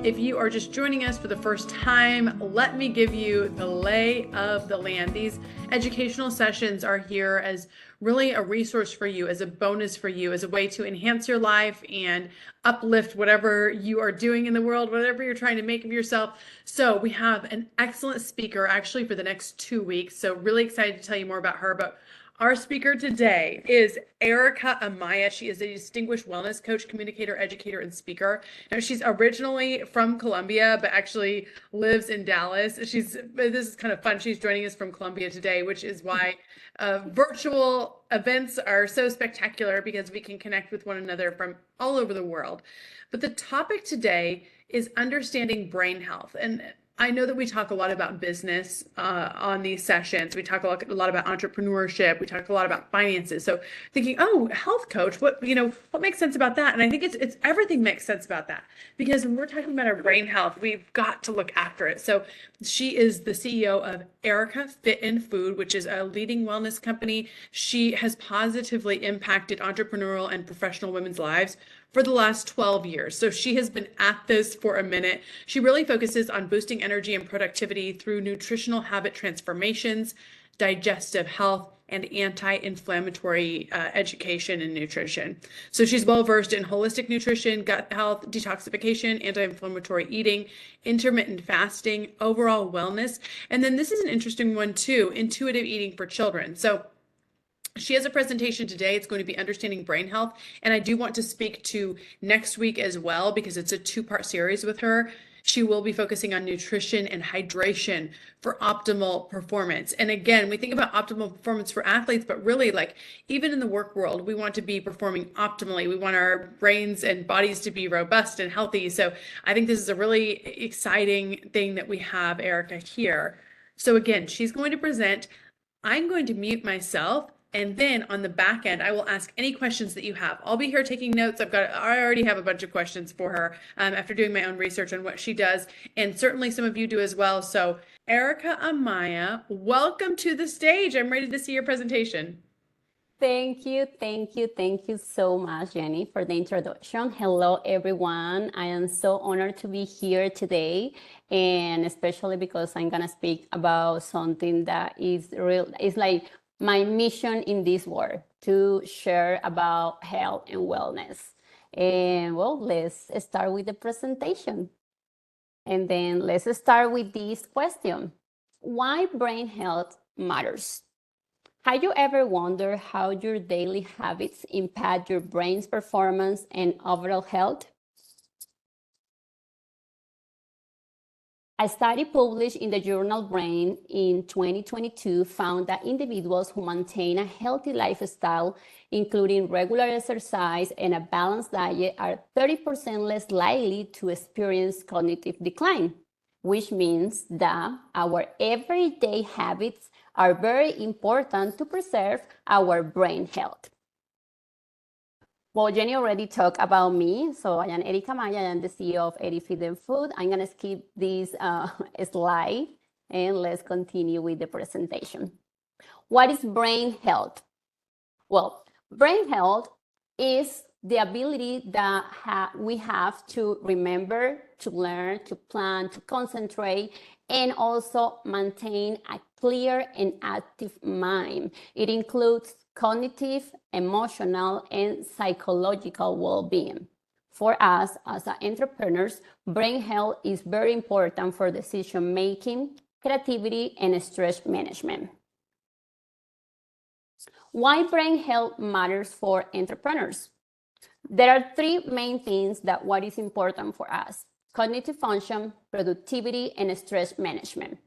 If you are just joining us for the first time, let me give you the lay of the land. These educational sessions are here as really a resource for you, as a bonus for you, as a way to enhance your life and uplift whatever you are doing in the world, whatever you're trying to make of yourself. So we have an excellent speaker actually for the next 2 weeks. So really excited to tell you more about her. But our speaker today is Erika Amaya. She is a distinguished wellness coach, communicator, educator, and speaker. Now, she's originally from Colombia, but actually lives in Dallas. This is kind of fun. She's joining us from Colombia today, which is why virtual events are so spectacular, because we can connect with one another from all over the world. But the topic today is understanding brain health. And I know that we talk a lot about business on these sessions. We talk a lot about entrepreneurship. We talk a lot about finances. So thinking, oh, health coach, what makes sense about that? And I think it's everything makes sense about that, because when we're talking about our brain health, we've got to look after it. So she is the CEO of Erika Fit and Food, which is a leading wellness company. She has positively impacted entrepreneurial and professional women's lives for the last 12 years. So she has been at this for a minute. She really focuses on boosting energy and productivity through nutritional habit transformations, digestive health, and anti-inflammatory education and nutrition. So she's well versed in holistic nutrition, gut health, detoxification, anti-inflammatory eating, intermittent fasting, overall wellness. And then this is an interesting one too, intuitive eating for children. So she has a presentation today. It's going to be understanding brain health. And I do want to speak to next week as well, because it's a 2-part series with her. She will be focusing on nutrition and hydration for optimal performance. And again, we think about optimal performance for athletes, but really, like, even in the work world, we want to be performing optimally. We want our brains and bodies to be robust and healthy. So I think this is a really exciting thing that we have Erika here. So again, she's going to present. I'm going to mute myself. And then on the back end, I will ask any questions that you have. I'll be here taking notes. I already have a bunch of questions for her after doing my own research on what she does. And certainly some of you do as well. So Erika Amaya, welcome to the stage. I'm ready to see your presentation. Thank you so much, Jenny, for the introduction. Hello, everyone. I am so honored to be here today, and especially because I'm gonna speak about something that is real. It's like my mission in this world, to share about health and wellness. And well, let's start with the presentation. And then let's start with this question: why brain health matters? Have you ever wondered how your daily habits impact your brain's performance and overall health? A study published in the journal Brain in 2022 found that individuals who maintain a healthy lifestyle, including regular exercise and a balanced diet, are 30% less likely to experience cognitive decline, which means that our everyday habits are very important to preserve our brain health. Well, Jenny already talked about me. So I am Erika Amaya. I am the CEO of Erika Fit and Food. I'm going to skip this slide and let's continue with the presentation. What is brain health? Well, brain health is the ability that we have to remember, to learn, to plan, to concentrate, and also maintain a clear and active mind. It includes cognitive, emotional, and psychological well-being. For us as entrepreneurs, brain health is very important for decision-making, creativity, and stress management. Why brain health matters for entrepreneurs? There are 3 main things that what is important for us: cognitive function, productivity, and stress management.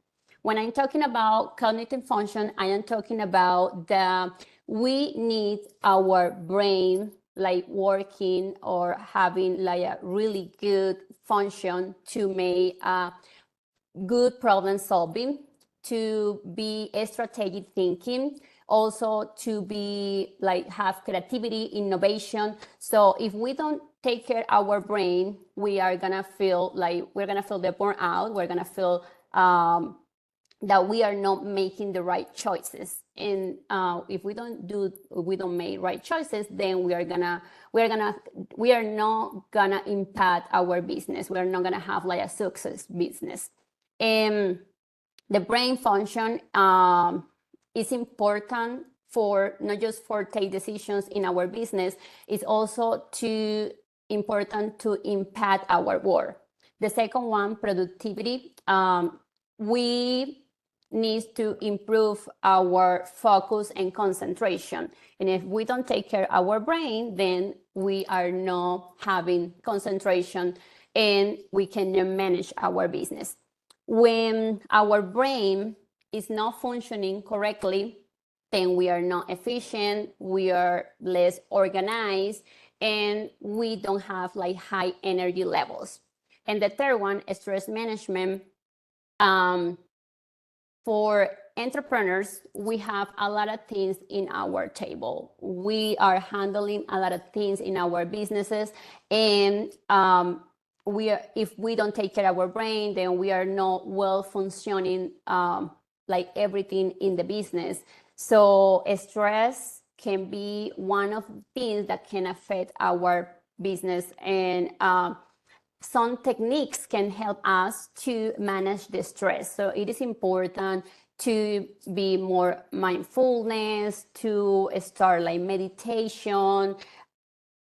When I'm talking about cognitive function, I am talking about we need our brain like working or having like a really good function to make good problem solving, to be strategic thinking, also to be like have creativity, innovation. So if we don't take care of our brain, we are gonna feel like the burnout. We're gonna feel that we are not making the right choices. and if we don't make right choices, then we are not gonna impact our business. We're not gonna have like a success business. And the brain function is important for not just for take decisions in our business, it's also important to impact our work. The second one, productivity. We need to improve our focus and concentration. And if we don't take care of our brain, then we are not having concentration and we cannot manage our business. When our brain is not functioning correctly, then we are not efficient, we are less organized, and we don't have like high energy levels. And the third one, stress management. For entrepreneurs, we have a lot of things in our table. We are handling a lot of things in our businesses, and if we don't take care of our brain, then we are not well functioning like everything in the business. So stress can be one of the things that can affect our business, and some techniques can help us to manage the stress. So it is important to be more mindfulness, to start like meditation,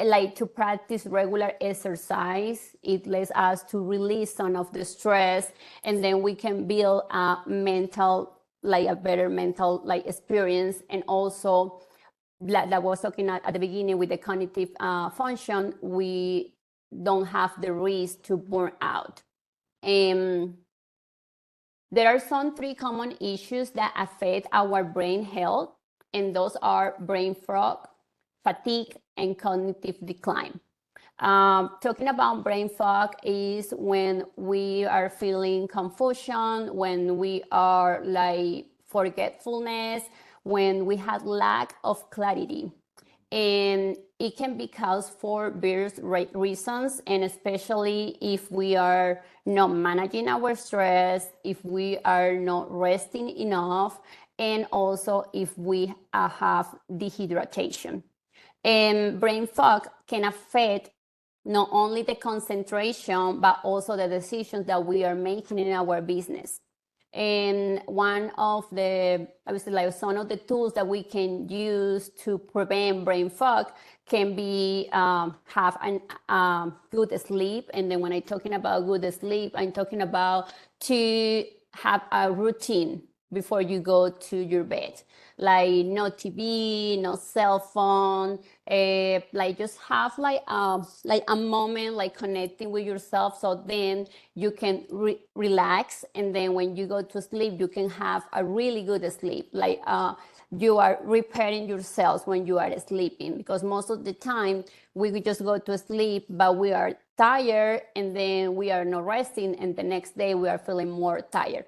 like to practice regular exercise. It lets us to release some of the stress, and then we can build a better mental like experience. And also, like I was talking at the beginning with the cognitive function, we don't have the risk to burn out. There are some 3 common issues that affect our brain health, and those are brain fog, fatigue, and cognitive decline. Talking about brain fog is when we are feeling confusion, when we are like forgetfulness, when we have lack of clarity. And it can be caused for various reasons, and especially if we are not managing our stress, if we are not resting enough, and also if we have dehydration. And brain fog can affect not only the concentration, but also the decisions that we are making in our business. And one of the, obviously, like some of the tools that we can use to prevent brain fog can be have a good sleep. And then when I'm talking about good sleep, I'm talking about to have a routine before you go to your bed, like no TV, no cell phone, like just have like a moment like connecting with yourself, so then you can relax, and then when you go to sleep you can have a really good sleep, like you are repairing yourselves when you are sleeping, because most of the time we just go to sleep but we are tired, and then we are not resting, and the next day we are feeling more tired.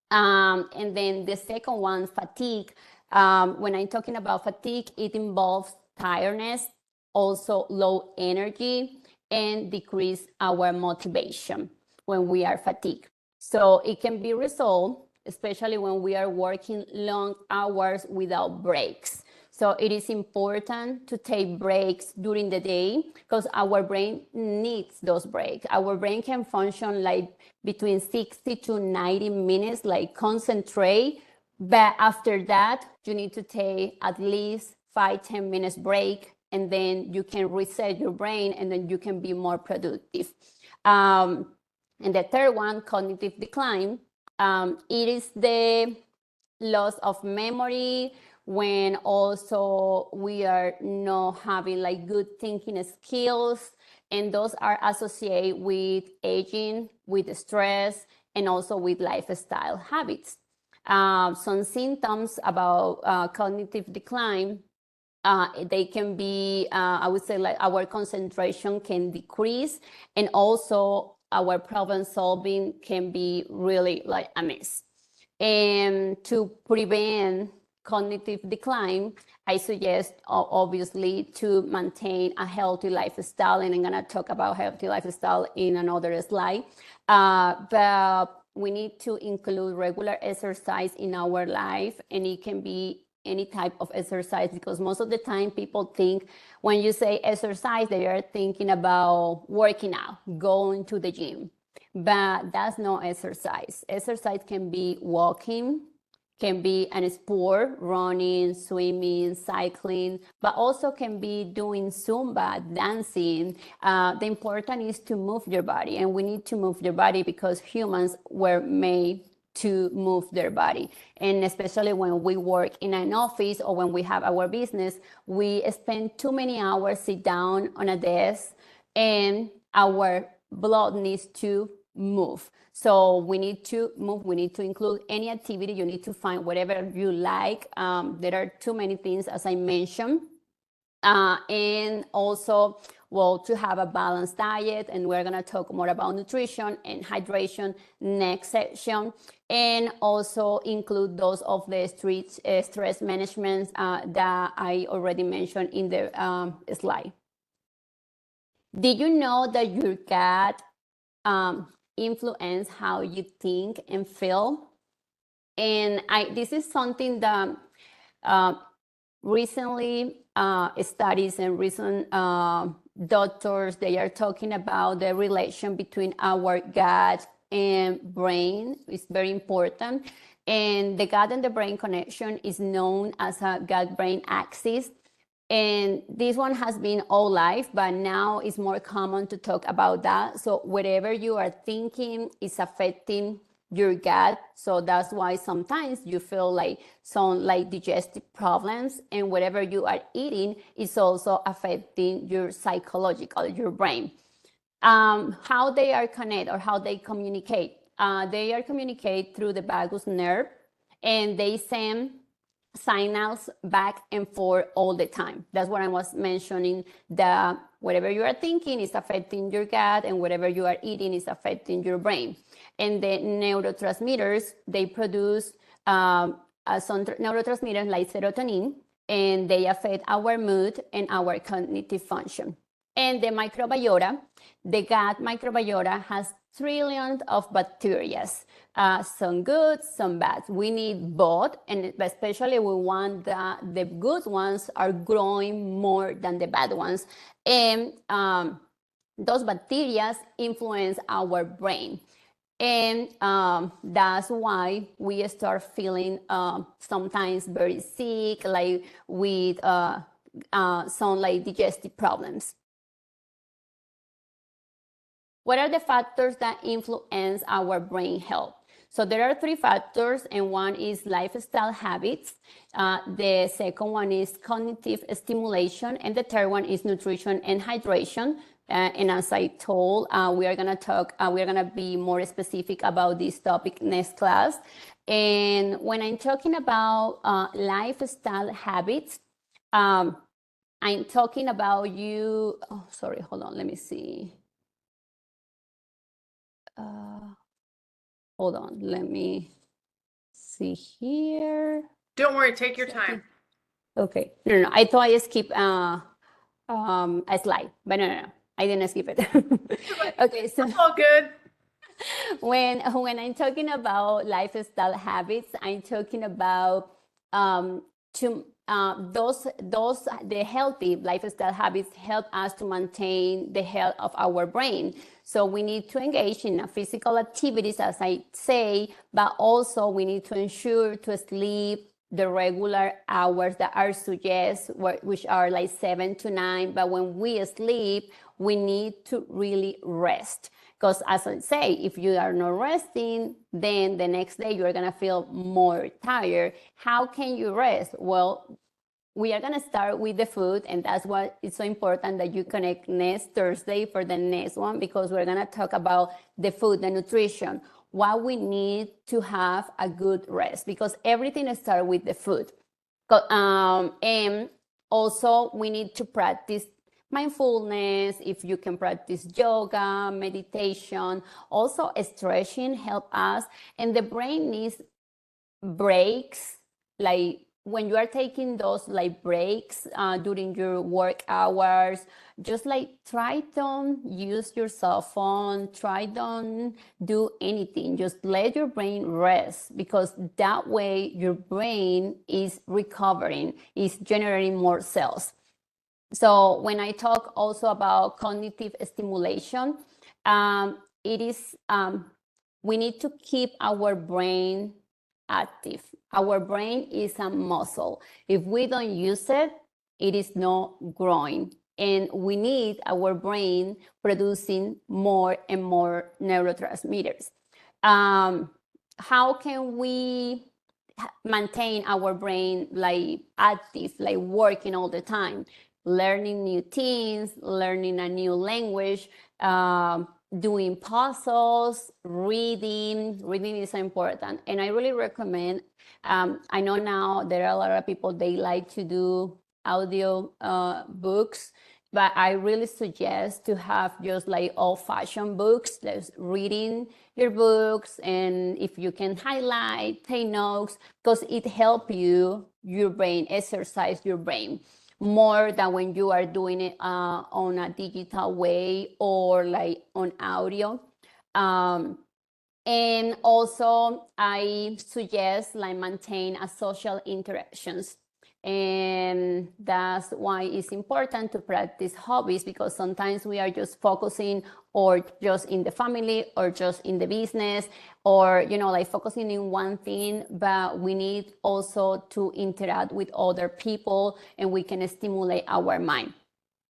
And then the second one, fatigue. When I'm talking about fatigue, it involves tiredness, also low energy, and decrease our motivation when we are fatigued. So it can be resolved, especially when we are working long hours without breaks. So it is important to take breaks during the day, because our brain needs those breaks. Our brain can function like between 60 to 90 minutes, like concentrate. But after that, you need to take at least 5-10 minutes break, and then you can reset your brain, and then you can be more productive. And the third one, cognitive decline. It is the loss of memory, when also we are not having like good thinking skills, and those are associated with aging, with stress, and also with lifestyle habits. Some symptoms about cognitive decline, they can be, I would say, like our concentration can decrease, and also our problem solving can be really like a mess. And to prevent cognitive decline, I suggest obviously to maintain a healthy lifestyle, and I'm gonna talk about healthy lifestyle in another slide. But we need to include regular exercise in our life, and it can be any type of exercise, because most of the time people think when you say exercise, they are thinking about working out, going to the gym, but that's not exercise. Exercise can be walking, can be a sport, running, swimming, cycling, but also can be doing Zumba, dancing. The important is to move your body, and we need to move your body because humans were made to move their body. And especially when we work in an office or when we have our business, we spend too many hours sit down on a desk, and our blood needs to move. So we need to move, we need to include any activity, you need to find whatever you like. There are too many things, as I mentioned. And also, well, to have a balanced diet, and we're gonna talk more about nutrition and hydration next section, and also include those of the stress management that I already mentioned in the slide. Did you know that your gut influence how you think and feel? And this is something that recently studies and recent doctors, they are talking about the relation between our gut and brain. It's very important. And the gut and the brain connection is known as a gut-brain axis. And this one has been all life, but now it's more common to talk about that. So whatever you are thinking is affecting your gut. So that's why sometimes you feel like some digestive problems, and whatever you are eating is also affecting your psychological, your brain. How they are connected or how they communicate. They are communicate through the vagus nerve, and they send signals back and forth all the time. That's what I was mentioning, that whatever you are thinking is affecting your gut, and whatever you are eating is affecting your brain. And the neurotransmitters, they produce some neurotransmitters like serotonin, and they affect our mood and our cognitive function. And the microbiota, the gut microbiota has trillions of bacteria, some good, some bad. We need both, and especially we want the good ones are growing more than the bad ones. And those bacteria influence our brain. And that's why we start feeling sometimes very sick, like with some like digestive problems. What are the factors that influence our brain health? So there are 3 factors, and one is lifestyle habits. The second one is cognitive stimulation, and the third one is nutrition and hydration. And as I told, we are gonna be more specific about this topic next class. And when I'm talking about lifestyle habits, I'm talking about you. Oh, sorry, hold on, let me see. Hold on, let me see here. Don't worry, take your time. Okay, no, I thought I skipped a slide, but no, I didn't skip it. Okay, so It's all good. when I'm talking about lifestyle habits, I'm talking about the healthy lifestyle habits help us to maintain the health of our brain. So we need to engage in physical activities, as I say, but also we need to ensure to sleep the regular hours that are suggested, which are like 7 to 9. But when we sleep, we need to really rest. Because as I say, if you are not resting, then the next day you're gonna feel more tired. How can you rest? Well, we are gonna start with the food, and that's why it's so important that you connect next Thursday for the next one, because we're gonna talk about the food, the nutrition, what we need to have a good rest, because everything starts with the food. And also we need to practice mindfulness. If you can practice yoga, meditation, also stretching help us. And the brain needs breaks, like when you are taking those like breaks during your work hours, just like try don't use your cell phone, try don't do anything, just let your brain rest, because that way your brain is recovering, is generating more cells. So when I talk also about cognitive stimulation, it is we need to keep our brain active. Our brain is a muscle. If we don't use it, it is not growing. And we need our brain producing more and more neurotransmitters. How can we maintain our brain like active, like working all the time? Learning new things, learning a new language, doing puzzles, reading. Reading is important. And I really recommend, I know now there are a lot of people, they like to do audio books, but I really suggest to have just like old-fashioned books, just reading your books, and if you can highlight, take notes, because it helps you, your brain, exercise your brain more than when you are doing it on a digital way or like on audio. And also I suggest like maintain a social interactions. And that's why it's important to practice hobbies, because sometimes we are just focusing or just in the family or just in the business, or like focusing in one thing, but we need also to interact with other people, and we can stimulate our mind.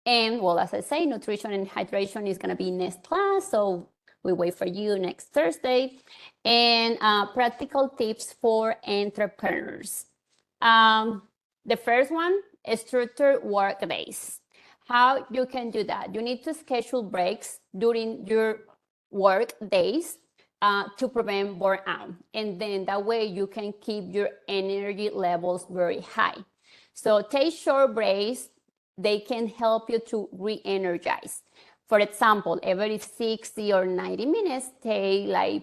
And well, as I say, nutrition and hydration is going to be next class, so we wait for you next Thursday. And practical tips for entrepreneurs. The first one is structured work days. How you can do that? You need to schedule breaks during your work days to prevent burnout. And then that way you can keep your energy levels very high. So take short breaks. They can help you to re-energize. For example, every 60 or 90 minutes, take like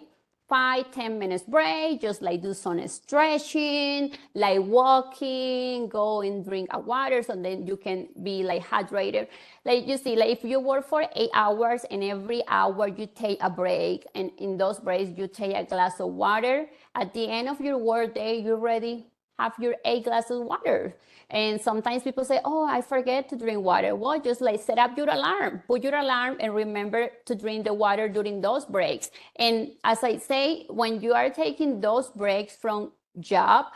5-10 minutes break, just like do some stretching, like walking, go and drink a water, so then you can be like hydrated. Like you see, like if you work for 8 hours and every hour you take a break, and in those breaks you take a glass of water, at the end of your work day, you already have your 8 glasses of water. And sometimes people say, oh, I forget to drink water. Well, just like set up your alarm, put your alarm, and remember to drink the water during those breaks. And as I say, when you are taking those breaks from job,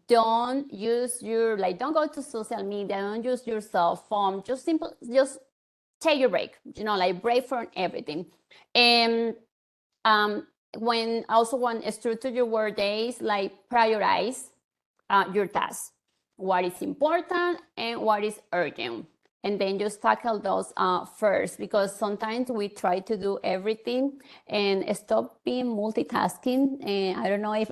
don't use your, like, don't go to social media, don't use your cell phone, just take your break, like break from everything. And when structure your work days, like prioritize your tasks, what is important and what is urgent, and then just tackle those first, because sometimes we try to do everything and stop being multitasking. And I don't know if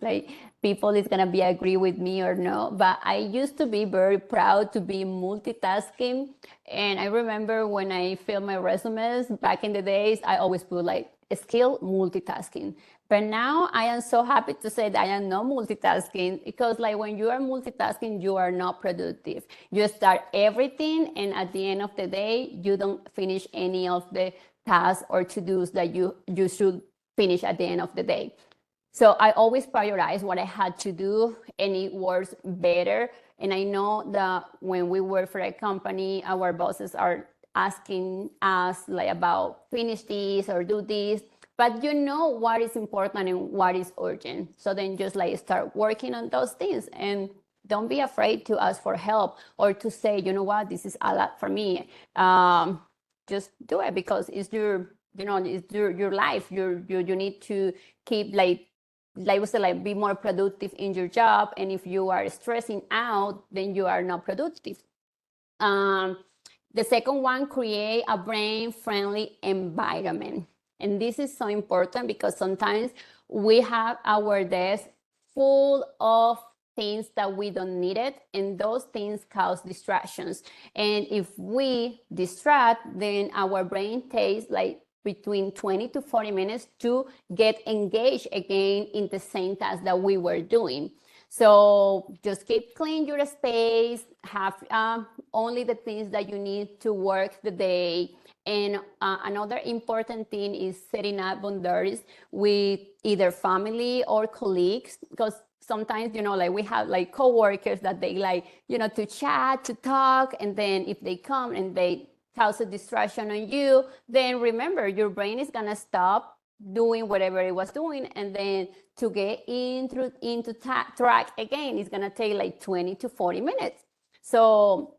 like people is gonna be agree with me or no, but I used to be very proud to be multitasking. And I remember when I filled my resumes back in the days, I always put like skill multitasking. But now I am so happy to say that I am not multitasking, because like when you are multitasking, you are not productive. You start everything, and at the end of the day, you don't finish any of the tasks or to-dos that you should finish at the end of the day. So I always prioritize what I had to do, and it works better. And I know that when we work for a company, our bosses are asking us like about finish this or do this, but you know what is important and what is urgent. So then just like start working on those things, and don't be afraid to ask for help or to say, you know what, this is a lot for me. Just do it, because it's your, it's your life. You need to keep like we say, like be more productive in your job. And if you are stressing out, then you are not productive. The second one, create a brain-friendly environment. And this is so important, because sometimes we have our desk full of things that we don't need it, and those things cause distractions. And if we distract, then our brain takes like between 20 to 40 minutes to get engaged again in the same task that we were doing. So just keep clean your space, have only the things that you need to work the day. And another important thing is setting up boundaries with either family or colleagues, because sometimes, like we have like coworkers that they like, to chat, to talk, and then if they come and they cause a distraction on you, then remember, your brain is gonna stop doing whatever it was doing, and then to get into track again, it's gonna take like 20 to 40 minutes. So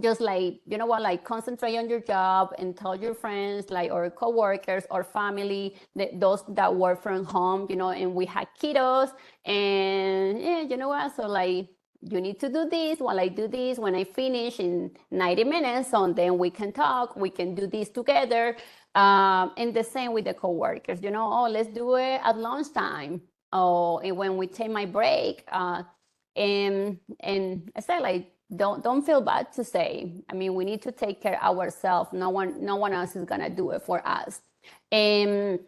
just like, like concentrate on your job and tell your friends, like, or coworkers or family, those that work from home, and we had kiddos, and yeah, so like, you need to do this while I do this. When I finish in 90 minutes, so then we can talk, we can do this together. And the same with the coworkers, oh, let's do it at lunchtime. Oh, and when we take my break, and I say, like, don't feel bad to say. I mean, we need to take care of ourselves. No one else is gonna do it for us. And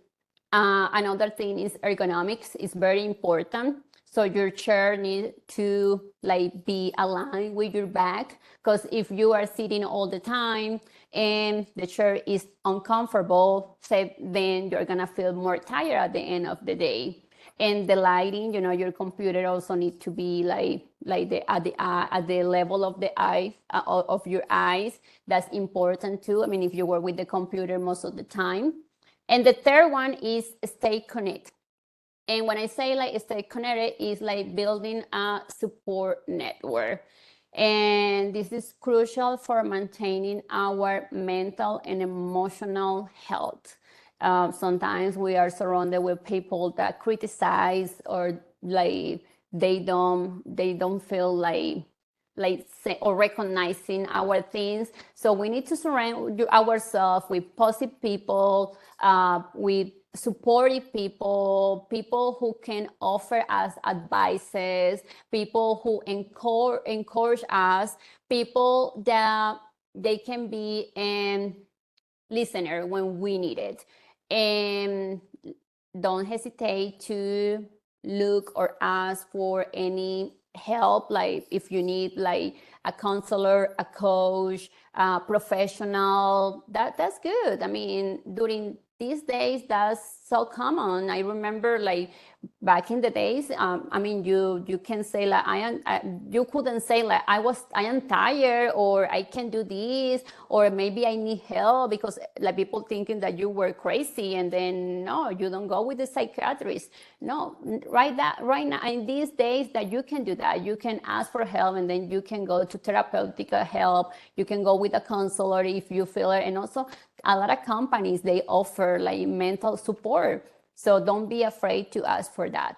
another thing is ergonomics is very important. So your chair needs to like be aligned with your back, because if you are sitting all the time and the chair is uncomfortable, then you're gonna feel more tired at the end of the day. And the lighting, your computer also needs to be at the level of the eye of your eyes. That's important too. I mean, if you work with the computer most of the time. And the third one is stay connected. And when I say like stay connected, is like building a support network. And this is crucial for maintaining our mental and emotional health. Sometimes we are surrounded with people that criticize, or like they don't feel like or recognizing our things. So we need to surround ourselves with positive people, with supportive people who can offer us advices, people who encourage us, people that they can be a listener when we need it. And don't hesitate to look or ask for any help, like if you need like a counselor, a coach, a professional. That's good. I mean, during these days, that's so common. I remember like back in the days, I mean, you can say like you couldn't say like I am tired, or I can do this, or maybe I need help, because like people thinking that you were crazy, and then no, you don't go with the psychiatrist. No, right now in these days that you can do that, you can ask for help, and then you can go to therapeutic help. You can go with a counselor if you feel it, and also a lot of companies, they offer like mental support. So don't be afraid to ask for that.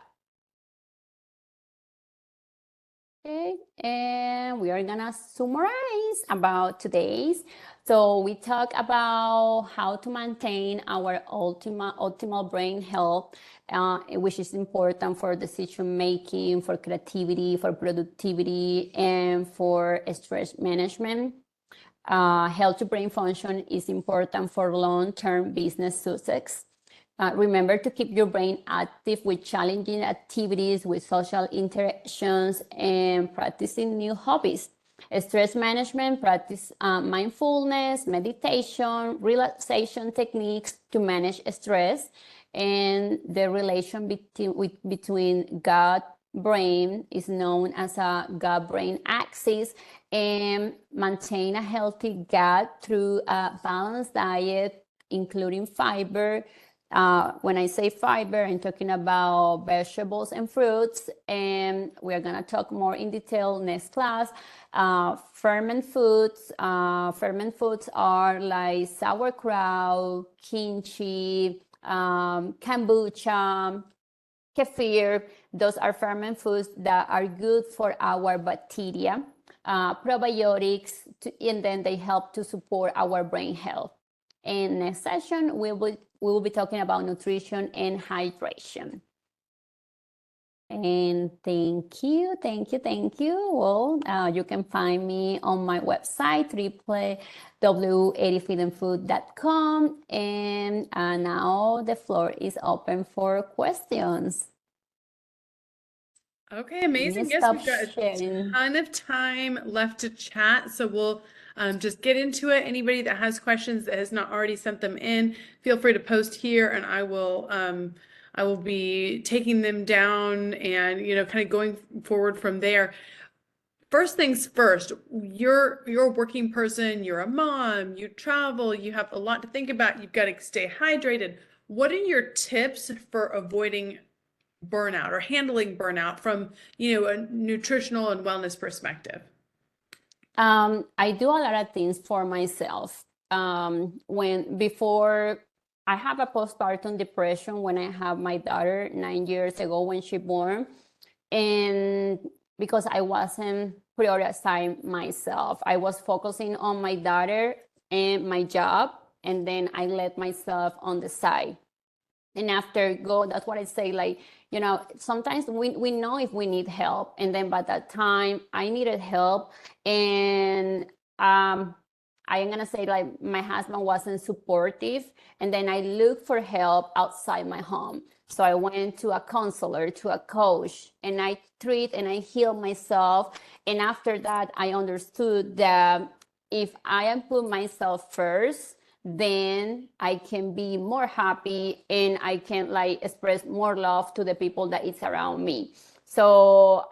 Okay, and we are gonna summarize about today's. So we talk about how to maintain our optimal brain health, which is important for decision making, for creativity, for productivity, and for stress management. Healthy brain function is important for long-term business success. Remember to keep your brain active with challenging activities, with social interactions, and practicing new hobbies. Stress management, practice mindfulness, meditation, relaxation techniques to manage stress, and the relation between gut brain is known as a gut-brain axis, and maintain a healthy gut through a balanced diet, including fiber. When I say fiber, I'm talking about vegetables and fruits, and we're gonna talk more in detail next class. Ferment foods are like sauerkraut, kimchi, kombucha, kefir. Those are ferment foods that are good for our bacteria, probiotics, and then they help to support our brain health. In next session, we will be talking about nutrition and hydration. And thank you. Well, you can find me on my website, www.80feedandfood.com. And now the floor is open for questions. Okay, Let amazing. me Yes, stop we've got a sharing. ton of time left to chat, so we'll just get into it. Anybody that has questions that has not already sent them in, feel free to post here, and I will be taking them down and kind of going forward from there. First things first, you're a working person, you're a mom, you travel, you have a lot to think about, you've got to stay hydrated. What are your tips for avoiding burnout or handling burnout from, a nutritional and wellness perspective? I do a lot of things for myself. When before I have a postpartum depression when I have my daughter 9 years ago when she born, and because I wasn't prioritizing myself, I was focusing on my daughter and my job, and then I let myself on the side. And after go, that's what I say, like, sometimes we know if we need help. And then by that time I needed help. And I am gonna say, like, my husband wasn't supportive. And then I looked for help outside my home. So I went to a counselor, to a coach, and I treat and I heal myself. And after that, I understood that if I am put myself first, then I can be more happy and I can like express more love to the people that is around me. So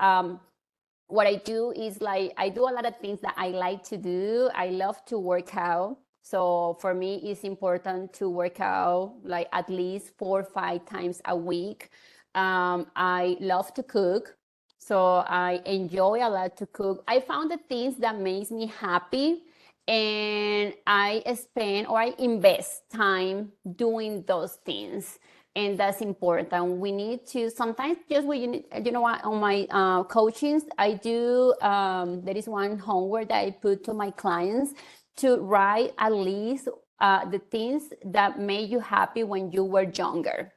what I do is like I do a lot of things that I like to do. I love to work out. So for me, it's important to work out like at least 4 or 5 times a week. I love to cook. So I enjoy a lot to cook. I found the things that makes me happy, and I spend or I invest time doing those things. And that's important. We need to sometimes just what, on my coachings, I do, there is one homework that I put to my clients to write at least the things that made you happy when you were younger,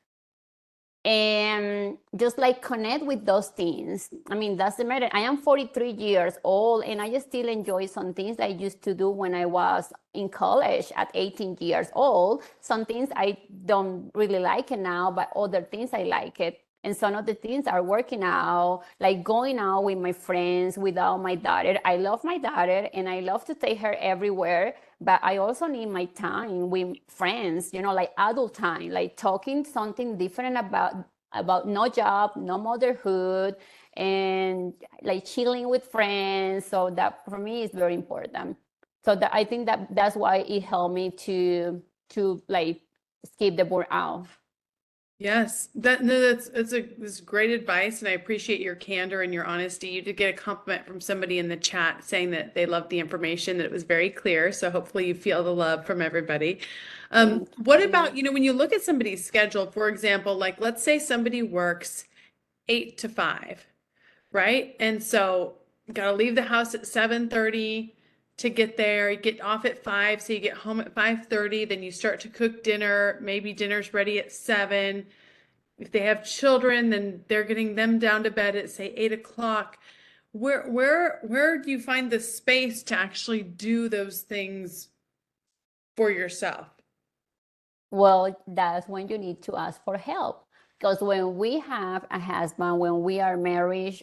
and just like connect with those things. I mean, that's the matter. I am 43 years old and I just still enjoy some things that I used to do when I was in college at 18 years old. Some things I don't really like it now, but other things I like it. And some of the things are working out, like going out with my friends without my daughter. I love my daughter and I love to take her everywhere, but I also need my time with friends, like adult time, like talking something different about no job, no motherhood, and like chilling with friends. So that for me is very important. So that I think that's why it helped me to like skip the burnout. Yes, that no, that's great advice, and I appreciate your candor and your honesty. You did get a compliment from somebody in the chat saying that they loved the information, that it was very clear. So hopefully you feel the love from everybody. Thank What you. about, when you look at somebody's schedule, for example, like let's say somebody works 8 to 5, right? And so you gotta leave the house at 7:30 to get there. You get off at 5, so you get home at 5:30, then you start to cook dinner. Maybe dinner's ready at 7. If they have children, then they're getting them down to bed at say 8 o'clock. Where do you find the space to actually do those things for yourself? Well, that's when you need to ask for help. Because when we have a husband, when we are married,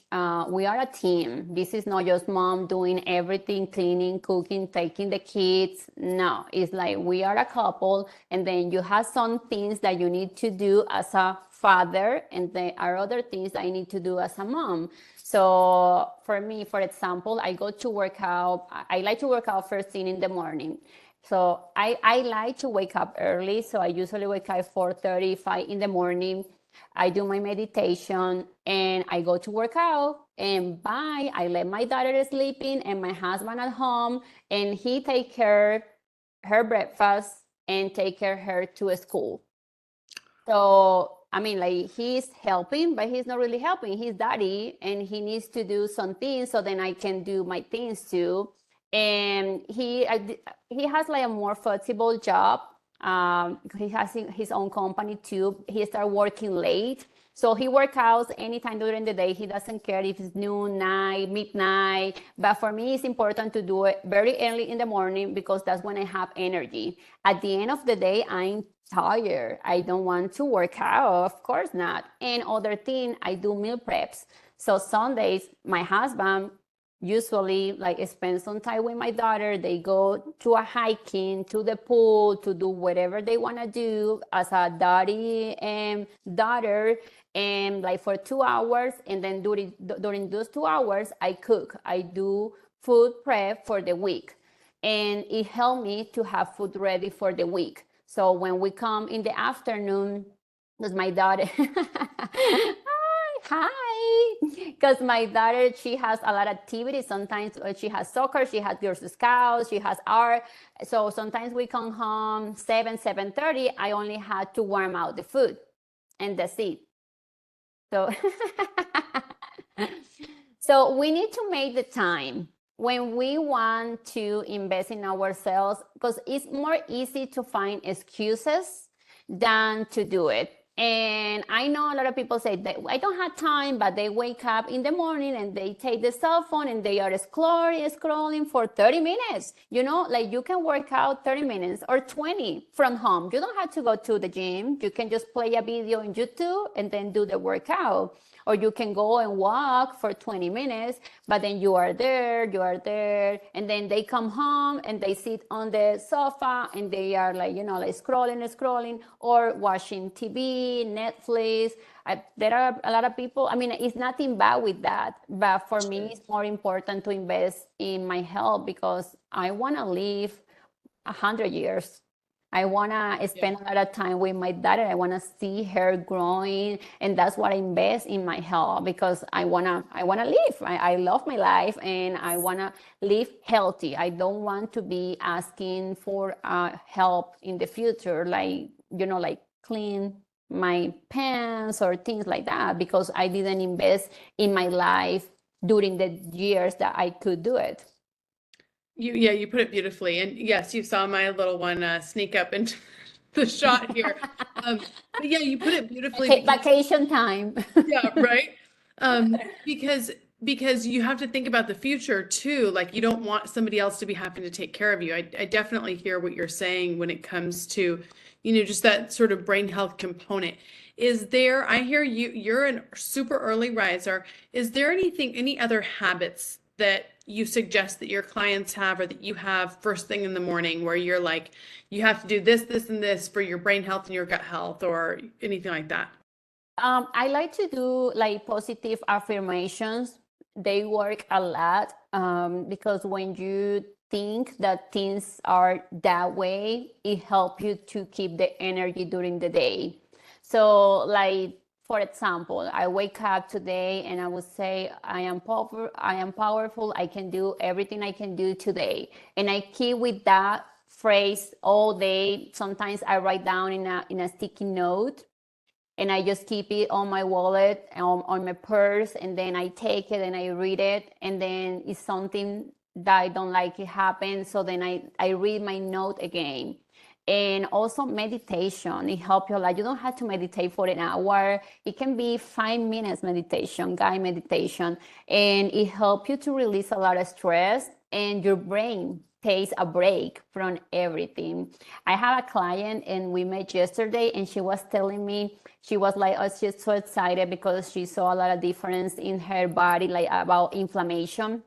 we are a team. This is not just mom doing everything, cleaning, cooking, taking the kids. No, it's like we are a couple, and then you have some things that you need to do as a father, and there are other things that I need to do as a mom. So for me, for example, I go to work out. I like to work out first thing in the morning. So I like to wake up early. So I usually wake up 4:30, 5 in the morning. I do my meditation and I go to work out. And bye, I let my daughter sleeping and my husband at home, and he take care her breakfast and take care her to school. So I mean, like, he's helping, but he's not really helping. He's daddy, and he needs to do some things so then I can do my things too. And he has like a more flexible job. He has his own company too. He started working late, So he works out anytime during the day. He doesn't care if it's noon, night, midnight. But for me, it's important to do it very early in the morning because that's when I have energy. At the end of the day, I'm tired. I don't want to work out. Of course not. And other thing, I do meal preps. So Sundays, my husband usually like spend some time with my daughter. They go to a hiking, to the pool, to do whatever they want to do as a daddy and daughter, and like for 2 hours. And then during those 2 hours, I cook. I do food prep for the week, and it helped me to have food ready for the week. So when we come in the afternoon, because my daughter hi, because my daughter, she has a lot of activities. Sometimes she has soccer, she has Girl Scouts, she has art. So sometimes we come home 7:30. I only had to warm out the food, and that's it. So so we need to make the time when we want to invest in ourselves, because it's more easy to find excuses than to do it. And I know a lot of people say that I don't have time, but they wake up in the morning and they take the cell phone and they are scrolling for 30 minutes. You know, like you can work out 30 minutes or 20 from home. You don't have to go to the gym. You can just play a video on YouTube and then do the workout. Or you can go and walk for 20 minutes, but then you are there, and then they come home and they sit on the sofa and they are like, you know, like scrolling, or watching TV, Netflix. There are a lot of people, I mean, it's nothing bad with that, but for me, it's more important to invest in my health because I want to live 100 years. I want to spend a lot of time with my daughter. I want to see her growing. And that's what I invest in my health, because I want to live. I love my life and I want to live healthy. I don't want to be asking for help in the future, like, you know, like clean my pants or things like that, because I didn't invest in my life during the years that I could do it. You put it beautifully. And yes, you saw my little one sneak up into the shot here. But yeah, you put it beautifully because Vacation time. yeah, right. Because you have to think about the future too. Like you don't want somebody else to be having to take care of you. I definitely hear what you're saying when it comes to, you know, just that sort of brain health component. Is there, I hear you're a super early riser. Is there any other habits that you suggest that your clients have or that you have first thing in the morning where you're like, you have to do this, and this for your brain health and your gut health or anything like that? I like to do like positive affirmations. They work a lot, because when you think that things are that way, it helps you to keep the energy during the day. So, like for example, I wake up today and I would say, I am powerful. I can do everything I can do today, and I keep with that phrase all day. Sometimes I write down in a sticky note, and I just keep it on my wallet, on my purse, and then I take it and I read it, and then it's something that I don't like it happens, so then I read my note again. And also meditation, it helps you a lot. You don't have to meditate for an hour. It can be 5 minutes meditation, guided meditation, and it helps you to release a lot of stress, and your brain takes a break from everything. I have a client and we met yesterday, and she was telling me, she was like, oh, she's so excited because she saw a lot of difference in her body, like about inflammation.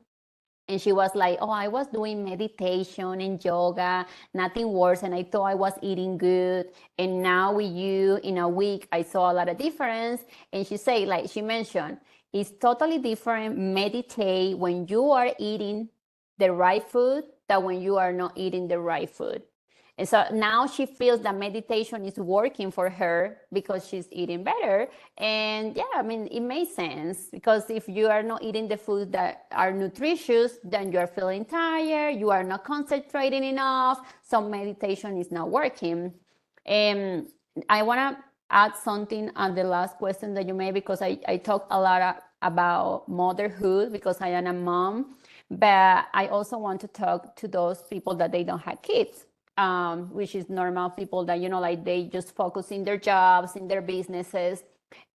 And she was like, oh, I was doing meditation and yoga, nothing worse. And I thought I was eating good. And now with you in a week, I saw a lot of difference. And she said, like she mentioned, it's totally different meditate when you are eating the right food than when you are not eating the right food. And so now she feels that meditation is working for her because she's eating better. And yeah, I mean, it makes sense, because if you are not eating the foods that are nutritious, then you are feeling tired, you are not concentrating enough, so meditation is not working. And I want to add something on the last question that you made, because I talk a lot about motherhood because I am a mom, but I also want to talk to those people that they don't have kids. Which is normal people that, you know, like they just focus in their jobs, in their businesses.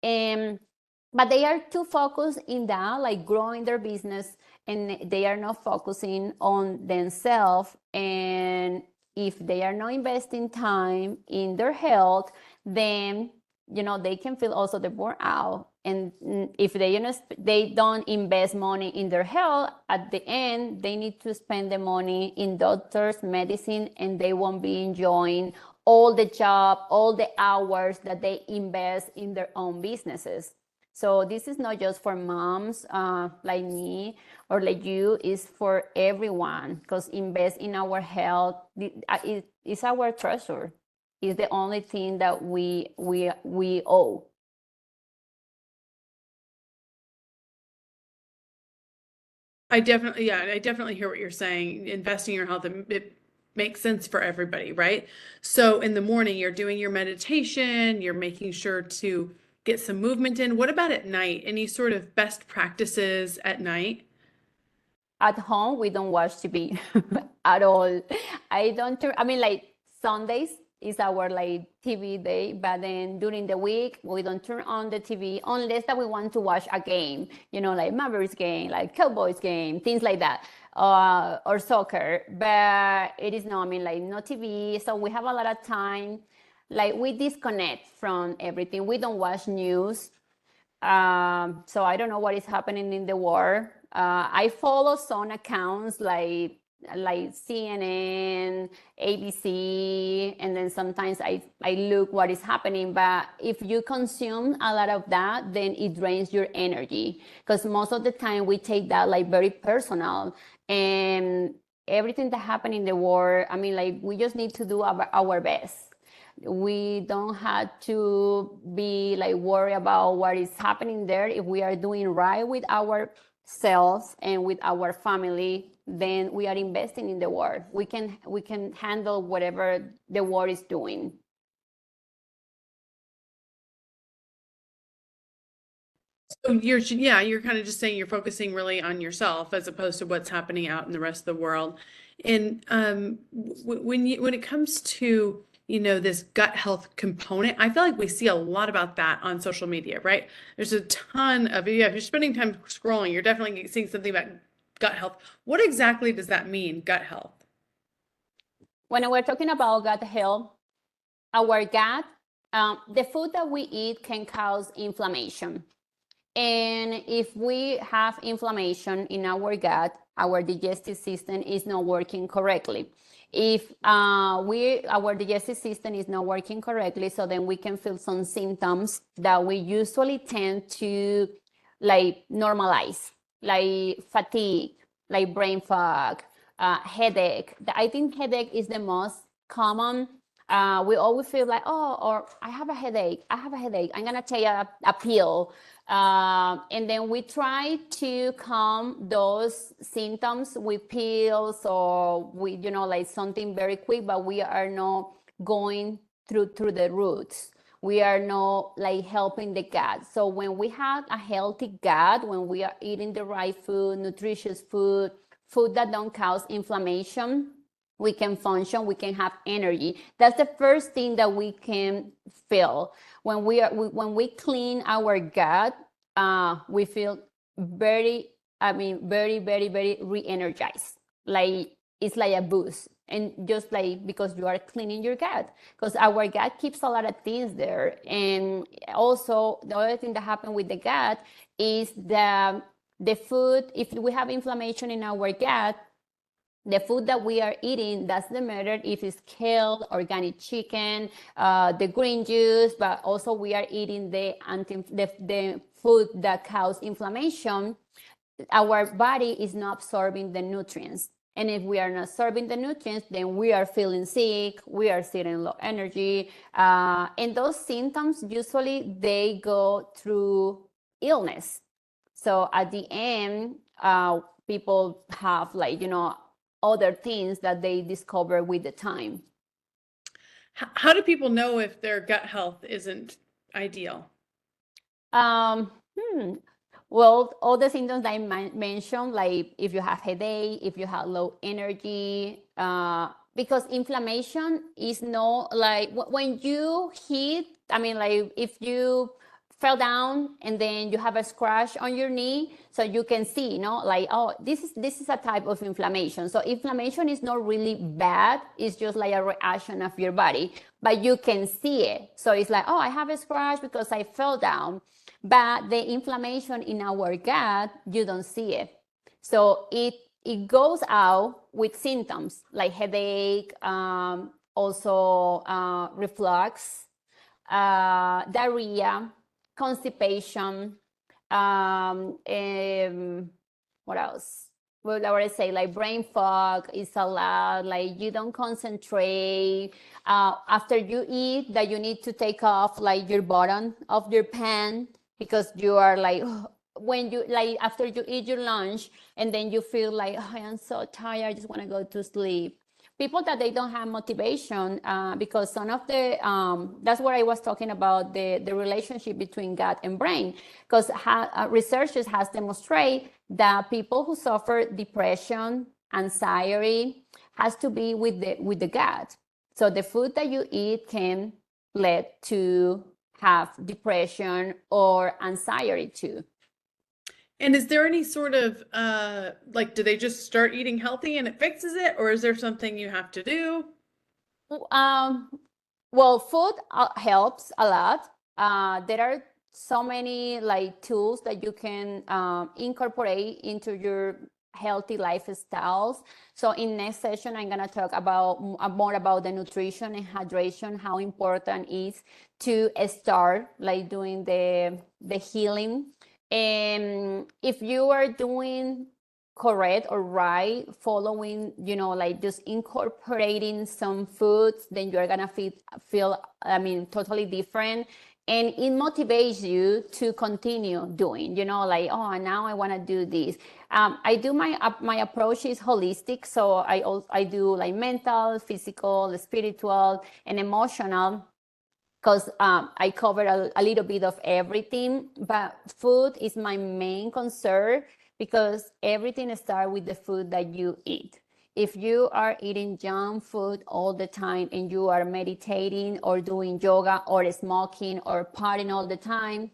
But they are too focused in that, like growing their business, and they are not focusing on themselves. And if they are not investing time in their health, then they can feel also the burnout. And if they don't invest money in their health, at the end they need to spend the money in doctors, medicine, and they won't be enjoying all the job, all the hours that they invest in their own businesses. So this is not just for moms like me or like you, it's for everyone, because invest in our health. It's our treasure. It's the only thing that we owe. I definitely hear what you're saying. Investing in your health, it makes sense for everybody, right? So in the morning, you're doing your meditation, you're making sure to get some movement in. What about at night? Any sort of best practices at night? At home, we don't watch TV at all. I mean, like Sundays is our like TV day, but then during the week, we don't turn on the TV unless that we want to watch a game, like Mavericks game, like Cowboys game, things like that, or soccer. But it is not, I mean, like no TV. So we have a lot of time. Like we disconnect from everything. We don't watch news. So I don't know what is happening in the world. I follow some accounts like CNN, ABC, and then sometimes I look what is happening. But if you consume a lot of that, then it drains your energy, because most of the time we take that like very personal, and everything that happened in the world, I mean, like we just need to do our best. We don't have to be like worried about what is happening there. If we are doing right with ourselves and with our family, then we are investing in the world. We can handle whatever the world is doing. So you're kind of just saying you're focusing really on yourself as opposed to what's happening out in the rest of the world. And when it comes to this gut health component, I feel like we see a lot about that on social media, right? There's a ton of, yeah, if you're spending time scrolling, you're definitely seeing something about gut health. What exactly does that mean, gut health? When we're talking about gut health, our gut, the food that we eat can cause inflammation. And if we have inflammation in our gut, our digestive system is not working correctly. If our digestive system is not working correctly, so then we can feel some symptoms that we usually tend to like normalize, like fatigue, like brain fog, headache. I think headache is the most common. We always feel like, oh, or I have a headache. I have a headache. I'm gonna take a pill. And then we try to calm those symptoms with pills or with, like something very quick, but we are not going through the roots. We are not like helping the gut. So when we have a healthy gut, when we are eating the right food, nutritious food, food that don't cause inflammation, we can function, we can have energy. That's the first thing that we can feel. When we clean our gut, we feel very, very, very, very re-energized. Like it's like a boost. And just like because you are cleaning your gut, because our gut keeps a lot of things there. And also the other thing that happened with the gut is the food, if we have inflammation in our gut, the food that we are eating doesn't matter if it's kale, organic chicken, the green juice, but also we are eating the food that causes inflammation. Our body is not absorbing the nutrients. And if we are not absorbing the nutrients, then we are feeling sick, we are feeling low energy. And those symptoms, usually they go through illness. So at the end, people have like, other things that they discover with the time. How do people know if their gut health isn't ideal? Um, Well, all the symptoms I mentioned, like if you have headache, if you have low energy, because inflammation is not like when you heat, I mean, like if you fell down and then you have a scratch on your knee, so you can see, like, oh, this is a type of inflammation. So inflammation is not really bad, it's just like a reaction of your body, but you can see it. So it's like, oh, I have a scratch because I fell down, but the inflammation in our gut, you don't see it. So it goes out with symptoms like headache, also reflux, diarrhea, constipation, what else? Well, I would say like brain fog is a lot, like you don't concentrate. After you eat, that you need to take off like your bottom of your pan because you are like, when you like after you eat your lunch and then you feel like, oh, I am so tired, I just want to go to sleep. People that they don't have motivation, because some of the that's what I was talking about, the relationship between gut and brain, because researchers has demonstrated that people who suffer depression, anxiety, has to be with the gut. So the food that you eat can lead to have depression or anxiety too. And is there any sort of like, do they just start eating healthy and it fixes it, or is there something you have to do? Well, food helps a lot. There are so many like tools that you can incorporate into your healthy lifestyles. So in next session, I'm gonna talk about more about the nutrition and hydration, how important it is to start like doing the healing. And if you are doing correct or right, following, like just incorporating some foods, then you're gonna feel, totally different. And it motivates you to continue doing, like, oh, now I want to do this. I do my approach is holistic. So I do like mental, physical, spiritual, and emotional, because I cover a little bit of everything, but food is my main concern because everything starts with the food that you eat. If you are eating junk food all the time and you are meditating or doing yoga or smoking or partying all the time,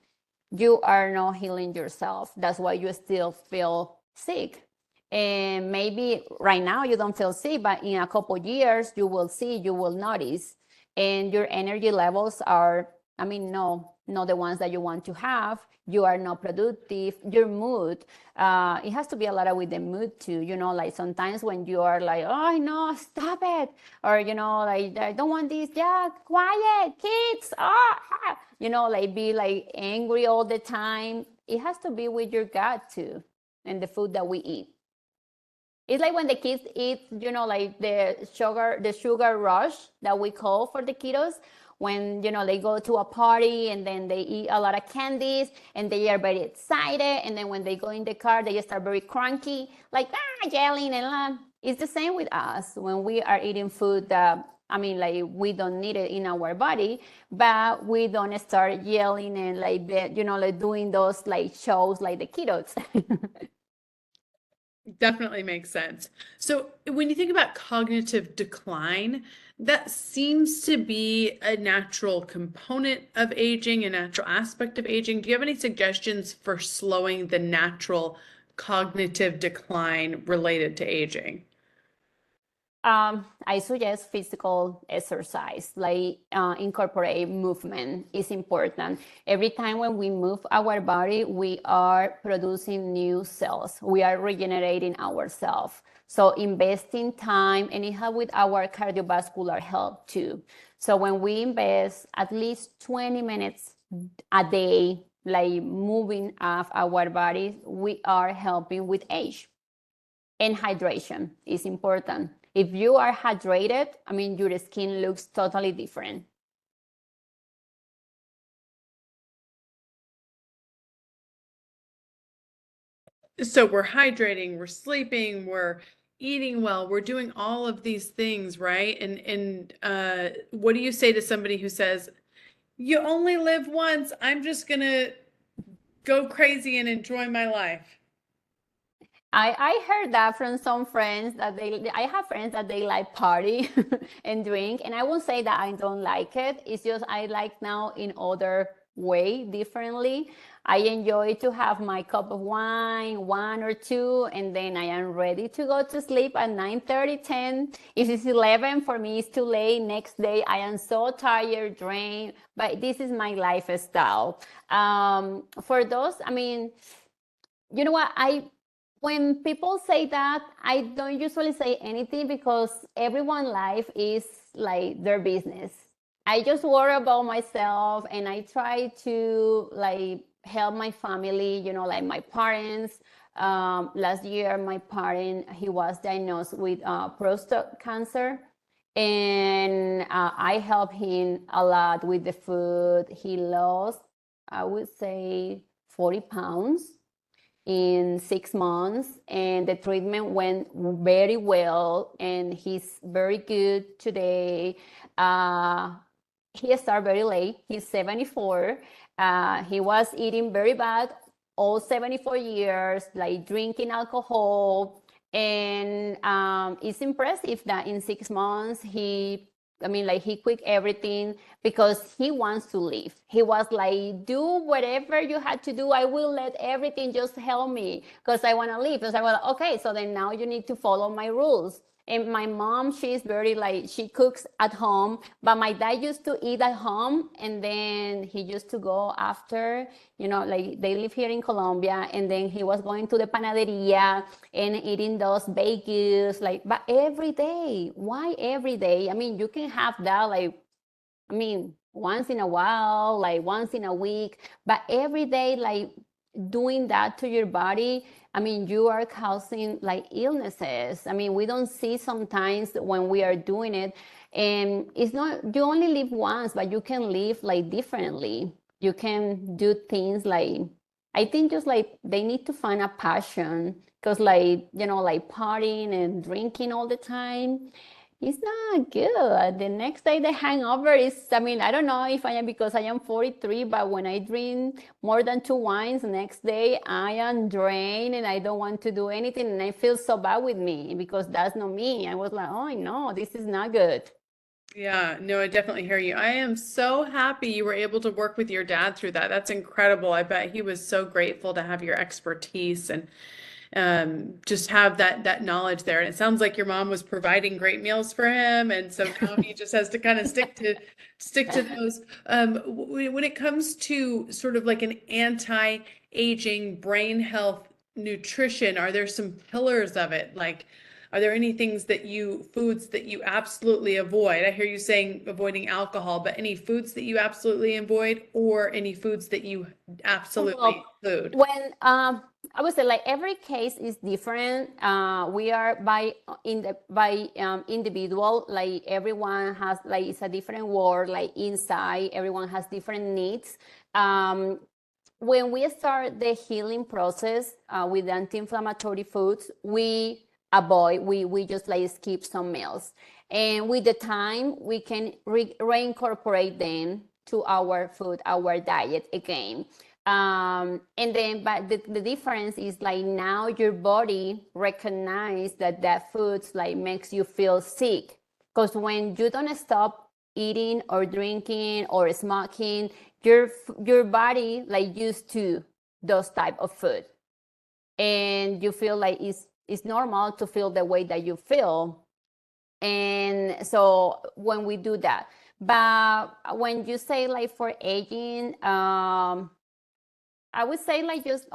you are not healing yourself. That's why you still feel sick. And maybe right now you don't feel sick, but in a couple years you will see, you will notice, and your energy levels are, not the ones that you want to have. You are not productive. Your mood, it has to be a lot with the mood too. Like sometimes when you are like, oh no, stop it, or like, I don't want this. Yeah, quiet, kids. Like be like angry all the time. It has to be with your gut too, and the food that we eat. It's like when the kids eat, like the sugar rush that we call for the kiddos, when, they go to a party and then they eat a lot of candies and they are very excited. And then when they go in the car, they just are very cranky, like, yelling and it's the same with us when we are eating food that, like we don't need it in our body, but we don't start yelling and like doing those like shows like the kiddos. Definitely makes sense. So when you think about cognitive decline, that seems to be a natural component of aging, a natural aspect of aging. Do you have any suggestions for slowing the natural cognitive decline related to aging? I suggest physical exercise, like incorporate movement is important. Every time when we move our body, we are producing new cells. We are regenerating ourselves. So investing time, and it helps with our cardiovascular health too. So when we invest at least 20 minutes a day, like moving off our bodies, we are helping with age. And hydration is important. If you are hydrated, your skin looks totally different. So we're hydrating, we're sleeping, we're eating well, we're doing all of these things, right? And what do you say to somebody who says, you only live once, I'm just gonna go crazy and enjoy my life? I heard that from some friends that I have friends that they like party and drink, and I won't say that I don't like it. It's just I like now in other way differently. I enjoy to have my cup of wine, one or two, and then I am ready to go to sleep at 9:30, 10. If it's 11, for me, it's too late. Next day, I am so tired, drained, but this is my lifestyle. For those, I mean, you know what? When people say that, I don't usually say anything because everyone's life is like their business. I just worry about myself and I try to like help my family, you know, like my parents. Last year, my parent, he was diagnosed with prostate cancer. And I helped him a lot with the food. He lost, I would say, 40 pounds in 6 months, and the treatment went very well, and he's very good today. Uh, he started very late. He's 74. He was eating very bad all 74 years, like drinking alcohol. And it's impressive that in 6 months I mean, like he quit everything because he wants to live. He was like, do whatever you had to do. I will let everything just help me because I want to live. Because I was like, okay, so then now you need to follow my rules. And my mom, she's very like, she cooks at home, but my dad used to eat at home and then he used to go after, you know, like they live here in Colombia, and then he was going to the panaderia and eating those baked goods, like, but every day. Why every day? I mean, you can have that like, I mean, once in a while, like once in a week, but every day, like doing that to your body, I mean, you are causing like illnesses. I mean, we don't see sometimes when we are doing it. And it's not, you only live once, but you can live like differently. You can do things like, I think just like they need to find a passion because, like, you know, like partying and drinking all the time, it's not good. The next day, the hangover is, I mean, I don't know if I am because I am 43, but when I drink more than two wines, the next day I am drained and I don't want to do anything. And I feel so bad with me because that's not me. I was like, oh, no, this is not good. Yeah, no, I definitely hear you. I am so happy you were able to work with your dad through that. That's incredible. I bet he was so grateful to have your expertise and just have that knowledge there. And it sounds like your mom was providing great meals for him, and so now he just has to kind of stick to those. When it comes to sort of like an anti-aging brain health nutrition, are there some pillars of it? Like, are there any foods that you absolutely avoid? I hear you saying avoiding alcohol, but any foods that you absolutely avoid, or any foods that you absolutely Well, include? when I would say like every case is different. We are by individual. Like everyone has like it's a different world. Like inside, everyone has different needs. Um, when we start the healing process with anti-inflammatory foods, we just like skip some meals, and with the time we can reincorporate them to our food, our diet again. And then, but the difference is like now your body recognize that foods like makes you feel sick. Because when you don't stop eating or drinking or smoking, your body like used to those type of food, and you feel like it's normal to feel the way that you feel. And so when we do that, but when you say like for aging, I would say like just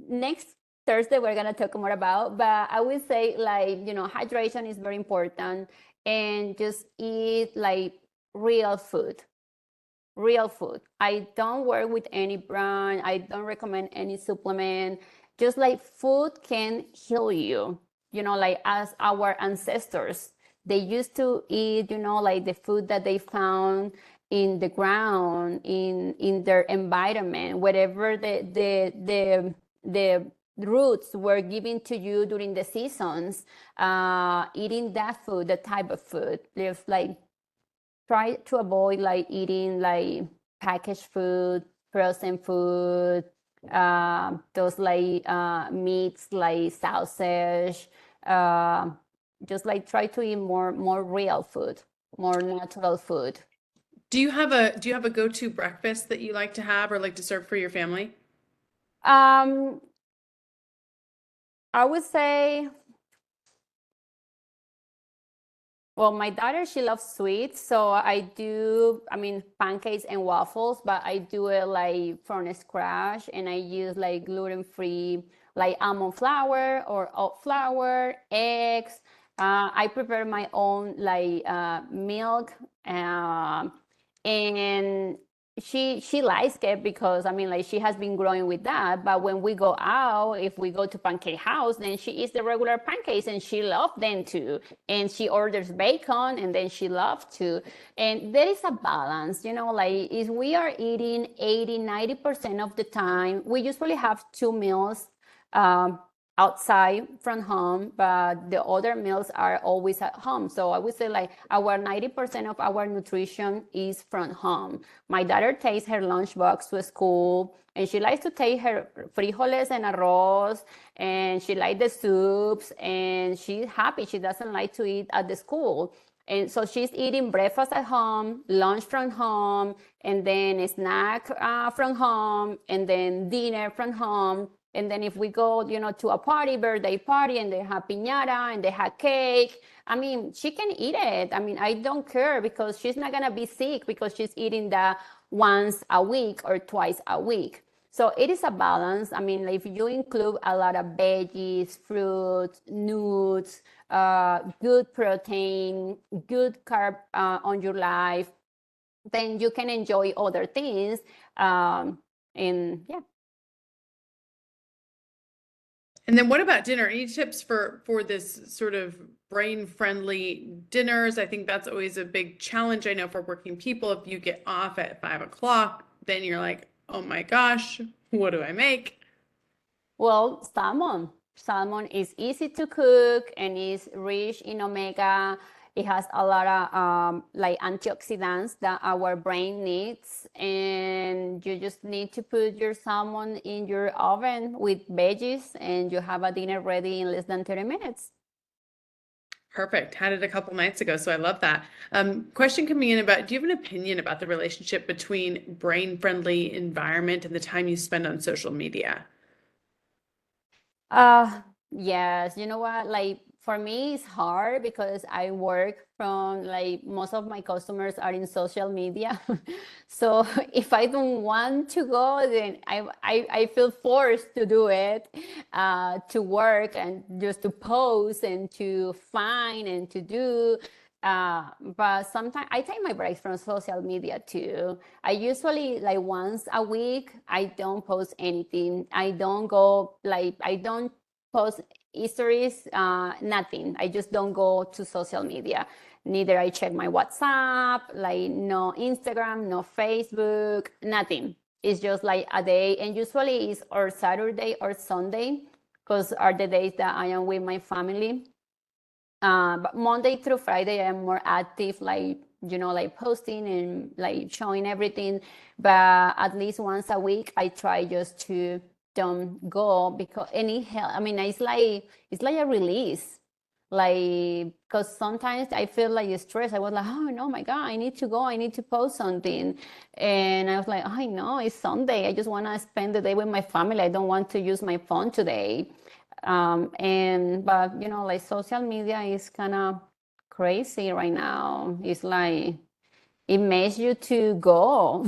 next Thursday we're gonna talk more about, but I would say like, you know, hydration is very important, and just eat like real food. Real food. I don't work with any brand. I don't recommend any supplement. Just like food can heal you, you know, like as our ancestors, they used to eat, you know, like the food that they found in the ground, in their environment, whatever the roots were given to you during the seasons, eating that food, the type of food, just like try to avoid like eating like packaged food, frozen food, those like meats like sausage. Uh, just like try to eat more real food, more natural food. Do you have a go-to breakfast that you like to have or like to serve for your family? Um, I would say, well, my daughter, she loves sweets, so I mean, pancakes and waffles, but I do it like from scratch, and I use like gluten-free, like almond flour or oat flour, eggs. I prepare my own like milk, and she likes it because I mean, like she has been growing with that. But when we go out, if we go to Pancake House, then she eats the regular pancakes, and she loves them too, and she orders bacon and then she loves to. And there is a balance, you know, like if we are eating 80-90% of the time, we usually have two meals um, outside from home, but the other meals are always at home. So I would say like our 90% of our nutrition is from home. My daughter takes her lunchbox to school, and she likes to take her frijoles and arroz, and she likes the soups, and she's happy. She doesn't like to eat at the school. And so she's eating breakfast at home, lunch from home, and then a snack from home, and then dinner from home. And then if we go, you know, to a party, birthday party, and they have piñata and they have cake, I mean, she can eat it. I mean, I don't care because she's not gonna be sick because she's eating that once a week or twice a week. So it is a balance. I mean, if you include a lot of veggies, fruits, nuts, good protein, good carb on your life, then you can enjoy other things. And yeah. And then what about dinner? Any tips for this sort of brain-friendly dinners? I think that's always a big challenge. I know for working people, if you get off at 5 o'clock, then you're like, oh my gosh, what do I make? Well, salmon. Salmon is easy to cook and is rich in omega. It has a lot of like antioxidants that our brain needs. And you just need to put your salmon in your oven with veggies, and you have a dinner ready in less than 30 minutes. Perfect. Had it a couple nights ago, so I love that. Question coming in about, do you have an opinion about the relationship between brain-friendly environment and the time you spend on social media? Yes, you know what? Like for me, it's hard because I work from like most of my customers are in social media. So if I don't want to go, then I feel forced to do it, to work and just to post and to find and to do. But sometimes I take my breaks from social media too. I usually like once a week, I don't post anything. I don't go like I don't post histories, nothing. I just don't go to social media. Neither I check my WhatsApp, like no Instagram, no Facebook, nothing. It's just like a day, and usually it's or Saturday or Sunday, because are the days that I am with my family. But Monday through Friday, I'm more active, like, you know, like posting and like showing everything. But at least once a week, I try just to don't go because any help. I mean, it's like a release, like because sometimes I feel like stressed. I was like, oh no, my God, I need to go. I need to post something, and I was like, I know it's Sunday. I just want to spend the day with my family. I don't want to use my phone today. And but you know, like social media is kind of crazy right now. It's like it makes you to go.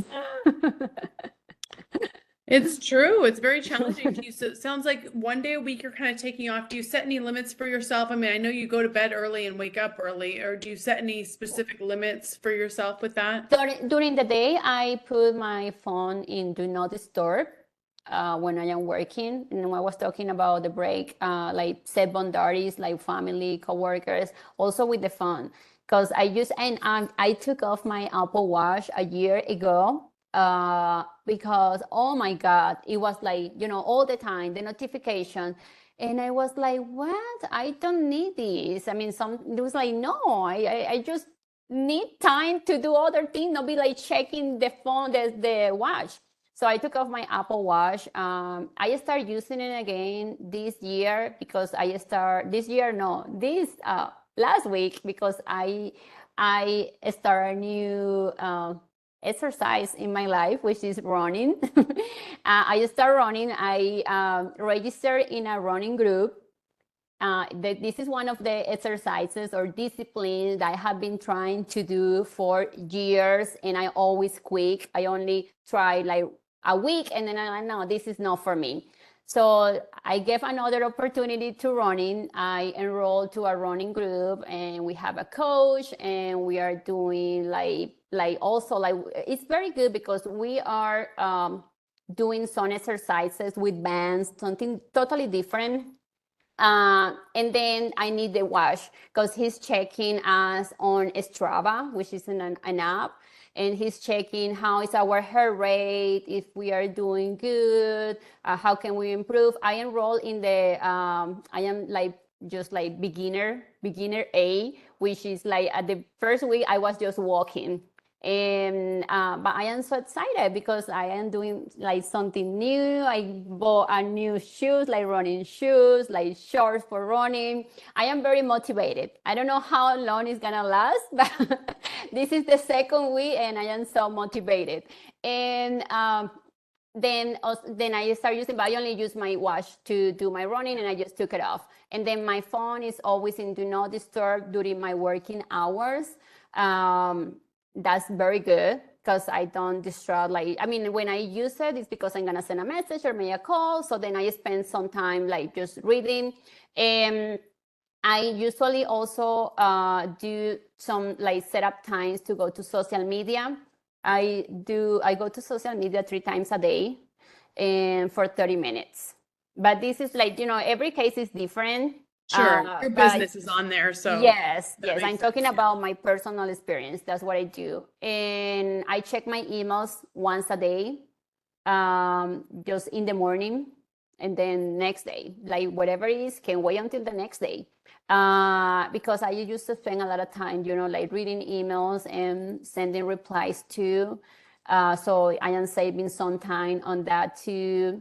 It's true. It's very challenging to you. So it sounds like one day a week you're kind of taking off. Do you set any limits for yourself? I mean, I know you go to bed early and wake up early, or do you set any specific limits for yourself with that? During the day, I put my phone in do not disturb when I am working. And I was talking about the break, like set boundaries, like family, coworkers, also with the phone. Because I use, and I took off my Apple Watch a year ago because, oh my God, it was like, you know, all the time, the notification. And I was like, what? I don't need this. I mean, it was like, no, I just need time to do other things, not be like checking the phone, the watch. So I took off my Apple Watch. I started using it again this year because I start this year, no, this last week because I start a new exercise in my life, which is running. I start running. I registered in a running group. This is one of the exercises or disciplines that I have been trying to do for years, and I always quit. I only try like a week, and then I know this is not for me. So I gave another opportunity to running. I enrolled to a running group, and we have a coach, and we are doing like also like it's very good because we are doing some exercises with bands, something totally different. And then I need the watch because he's checking us on Strava, which is an app, and he's checking how is our heart rate, if we are doing good, how can we improve. I enroll in the, I am like just like beginner A, which is like at the first week I was just walking. And but I am so excited because I am doing like something new. I bought a new shoes, like running shoes, like shorts for running. I am very motivated. I don't know how long it's gonna last, but this is the second week and I am so motivated. And then I start using, but I only use my watch to do my running, and I just took it off. And then my phone is always in do not disturb during my working hours. That's very good because I don't distract. Like, I mean, when I use it, it's because I'm gonna send a message or make a call. So then I spend some time like just reading. And I usually also do some like set up times to go to social media. I go to social media 3 times a day and for 30 minutes. But this is like, every case is different. Sure. Your But business is on there, so yes, that I'm makes talking sense. about my personal experience. That's what I do. And I check my emails once a day, just in the morning, and then next day, like whatever it is, can wait until the next day. Because I used to spend a lot of time, like reading emails and sending replies to. So I am saving some time on that too.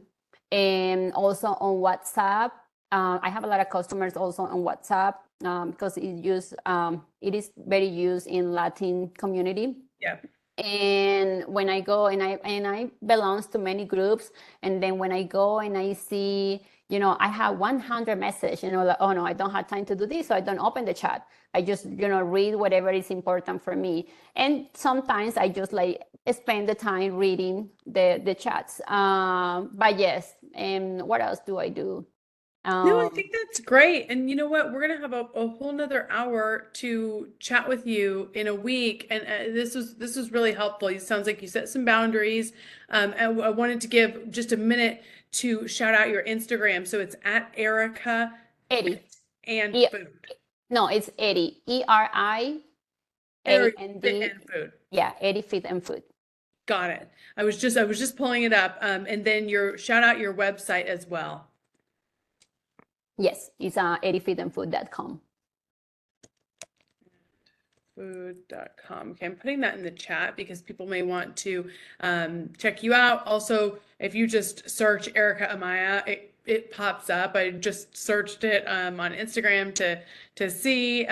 And also on WhatsApp. I have a lot of customers also on WhatsApp because it is very used in Latin community. Yeah. And when I go and I belongs to many groups, and then when I go and I see, I have 100 messages, like, oh no, I don't have time to do this, so I don't open the chat. I just, read whatever is important for me. And sometimes I just like spend the time reading the chats. But yes, and what else do I do? No, I Um, think that's great. And you know what? We're gonna have a whole nother hour to chat with you in a week. And this was really helpful. It sounds like you set some boundaries. I wanted to give just a minute to shout out your Instagram. So it's at Erika Eddie. Fit and E- Food. no, it's Eddie. ERIAND. Erika Fit and Food. Yeah, Eddie Fit and Food. Got it. I was just pulling it up. And then shout out your website as well. Yes, it's eddiefitandfood.com. Food.com. Okay, I'm putting that in the chat because people may want to check you out. Also, if you just search Erika Amaya, it pops up. I just searched it on Instagram to see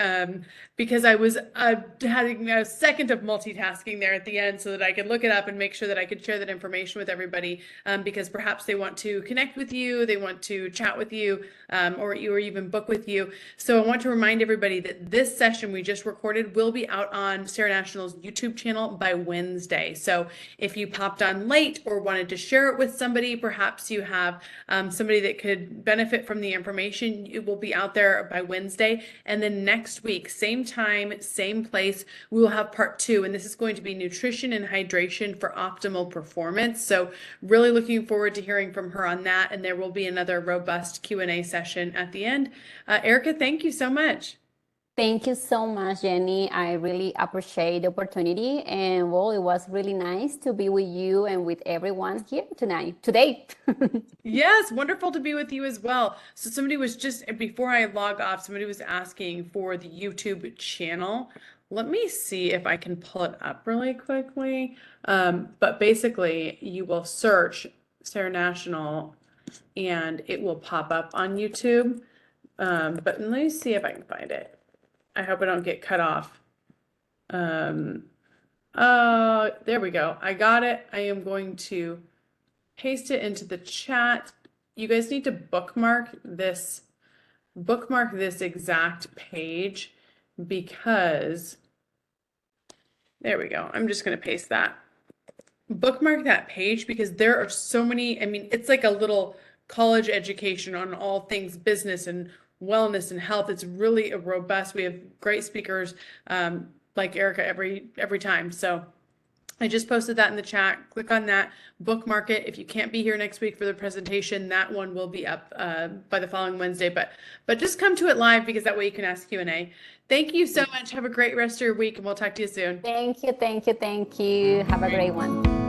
because I was having a second of multitasking there at the end so that I could look it up and make sure that I could share that information with everybody because perhaps they want to connect with you, they want to chat with you, or even book with you. So I want to remind everybody that this session we just recorded will be out on Sarah National's YouTube channel by Wednesday. So if you popped on late or wanted to share it with somebody, perhaps you have somebody that could benefit from the information, it will be out there by Wednesday. And then next week, same time, same place, we will have part 2. And this is going to be nutrition and hydration for optimal performance. So really looking forward to hearing from her on that. And there will be another robust Q&A session at the end. Erika, thank you so much. Thank you so much, Jenny. I really appreciate the opportunity. And well, it was really nice to be with you and with everyone here today. Yes, wonderful to be with you as well. So somebody was just, before I log off, somebody was asking for the YouTube channel. Let me see if I can pull it up really quickly. But basically, you will search Sarah National and it will pop up on YouTube. But let me see if I can find it. I hope I don't get cut off. There we go. I got it. I am going to paste it into the chat. You guys need to bookmark this exact page because there we go. I'm just going to paste that. Bookmark that page because there are so many, I mean, it's like a little college education on all things business and wellness and health. It's really robust. We have great speakers like Erika every time. So I just posted that in the chat. Click on that, bookmark it. If you can't be here next week for the presentation, that one will be up by the following Wednesday. But just come to it live because that way you can ask Q&A. Thank you so much. Have a great rest of your week, and we'll talk to you soon. Thank you, thank you, thank you. Have a great one.